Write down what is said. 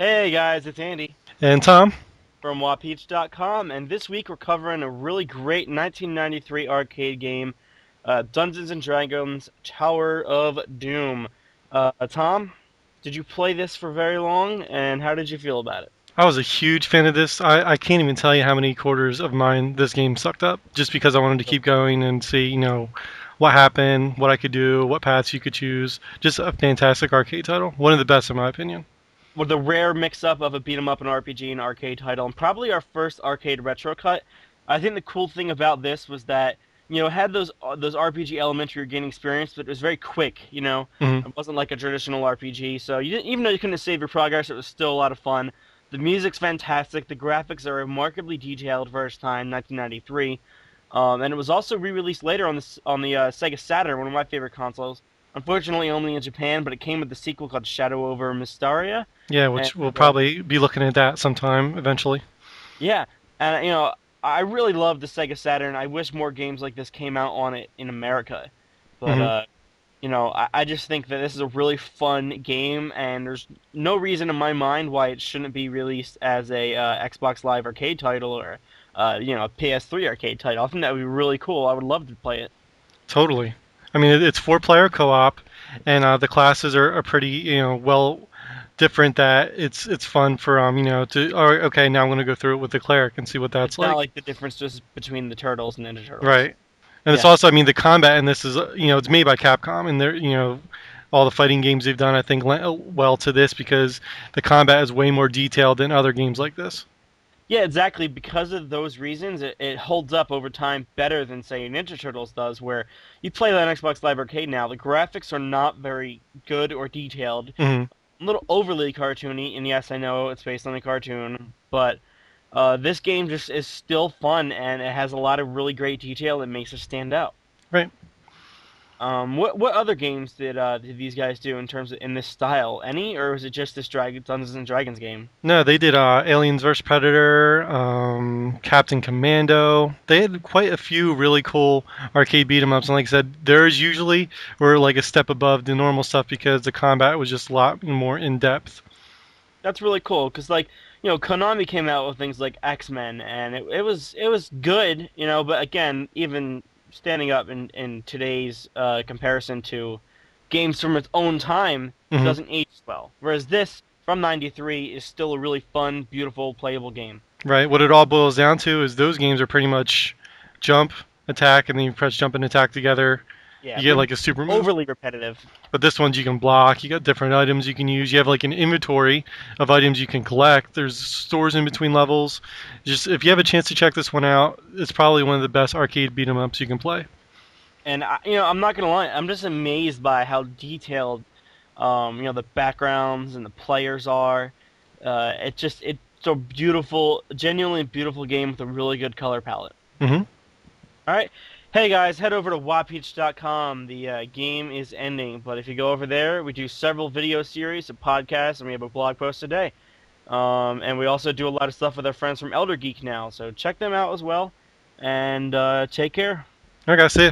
Hey guys, it's Andy And Tom? from Wapeach.com, and this week we're covering a really great 1993 arcade game, Dungeons and Dragons Tower of Doom. Tom, did you play this for very long, and how did you feel about it? I was a huge fan of this. I can't even tell you how many quarters of mine this game sucked up just because I wanted to keep going and see, what happened, what I could do, what paths you could choose. Just a fantastic arcade title. One of the best in my opinion. Well, the rare mix-up of a beat 'em up and RPG and arcade title, and probably our first arcade retro cut. I think the cool thing about this was that it had those RPG elements you were gaining experience, but it was very quick. Hmm. It wasn't like a traditional RPG, so you didn't, even though you couldn't save your progress, it was still a lot of fun. The music's fantastic. The graphics are remarkably detailed for its time, 1993. And it was also re-released later on the Sega Saturn, one of my favorite consoles. Unfortunately, only in Japan, but it came with the sequel called Shadow over Mysteria. Yeah, And which we'll probably be looking at that sometime eventually. yeah, and I really love the Sega Saturn. I wish more games like this came out on it in America. But Hmm. I just think that this is a really fun game, and there's no reason in my mind why it shouldn't be released as a Xbox Live arcade title or a PS3 arcade title. I think that would be really cool. I would love to play it. Totally. I mean, it's four-player co-op, and the classes are pretty, well different. That it's fun for to. All right, okay, now I'm gonna go through it with the cleric and see what that's It's not like. like the difference just between the Turtles and Ninja Turtles. Right. And it's Yeah. also, I mean, the combat in this is, it's made by Capcom, and they're, all the fighting games they've done, I think, lent well to this because the combat is way more detailed than other games like this. Yeah, exactly. Because of those reasons, it holds up over time better than, say, Ninja Turtles does, where you play that on Xbox Live Arcade now. The graphics are not very good or detailed, Hmm. a little overly cartoony, and yes, I know it's based on a cartoon, but this game just is still fun, and it has a lot of really great detail that makes it stand out. Right. What other games did these guys do in terms of in this style? Any, or was it just this Dungeons and Dragons game? No, they did Aliens vs Predator, Captain Commando. They had quite a few really cool arcade beat 'em ups, and like I said, theirs usually were like a step above the normal stuff because the combat was just a lot more in depth. That's really cool because Konami came out with things like X-Men, and it was good, but again, even standing up in today's comparison to games from its own time, it Hmm. doesn't age well. Whereas this from '93 is still a really fun, beautiful, playable game. Right. What it all boils down to is those games are pretty much jump, attack, and then you press jump and attack together. Yeah, You get like a super move. overly repetitive. But this one's you can block. You got different items you can use. You have like an inventory of items you can collect. There's stores in between levels. Just if you have a chance to check this one out, it's probably one of the best arcade beat 'em ups you can play. And I'm not gonna lie, I'm just amazed by how detailed, the backgrounds and the players are. It's a beautiful, genuinely beautiful game with a really good color palette. Hmm. All right, hey guys, head over to wapeach.com. The game is ending, but if you go over there, we do several video series, a podcast, and we have a blog post a day. And we also do a lot of stuff with our friends from Elder Geek now, so check them out as well. And take care. All right, guys, see ya.